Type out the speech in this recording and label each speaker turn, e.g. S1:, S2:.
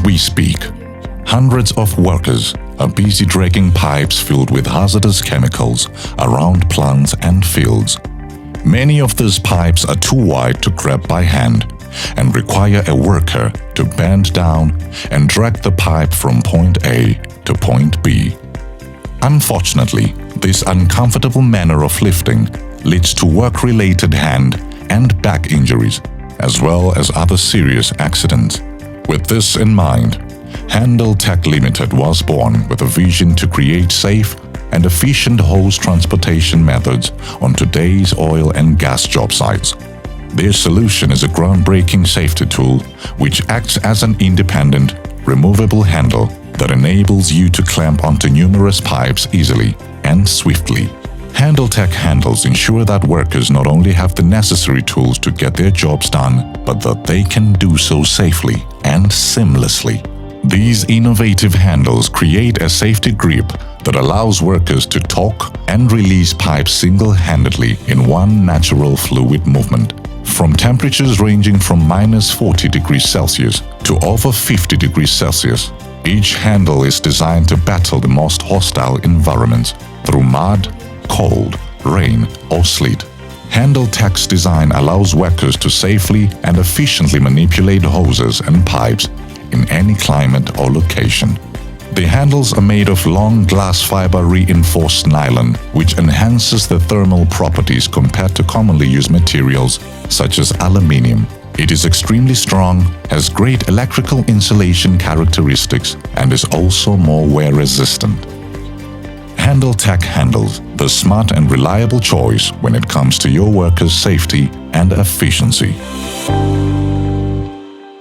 S1: we speak, hundreds of workers are busy dragging pipes filled with hazardous chemicals around plants and fields. Many of these pipes are too wide to grab by hand and require a worker to bend down and drag the pipe from point A to point B. Unfortunately, this uncomfortable manner of lifting leads to work-related hand and back injuries, as well as other serious accidents. With this in mind, Handel Tech Limited was born with a vision to create safe and efficient hose transportation methods on today's oil and gas job sites. Their solution is a groundbreaking safety tool which acts as an independent, removable handle that enables you to clamp onto numerous pipes easily and swiftly. Handel Tech handles ensure that workers not only have the necessary tools to get their jobs done, but that they can do so safely and seamlessly. These innovative handles create a safety grip that allows workers to torque and release pipes single-handedly in one natural fluid movement. From temperatures ranging from -40 degrees Celsius to over 50 degrees Celsius, each handle is designed to battle the most hostile environments through mud, cold, rain, or sleet. Handel Tech's design allows workers to safely and efficiently manipulate hoses and pipes in any climate or location. The handles are made of long glass fiber reinforced nylon, which enhances the thermal properties compared to commonly used materials such as aluminium. It is extremely strong, has great electrical insulation characteristics, and is also more wear resistant. Handel Tech handles, the smart and reliable choice when it comes to your workers' safety and efficiency.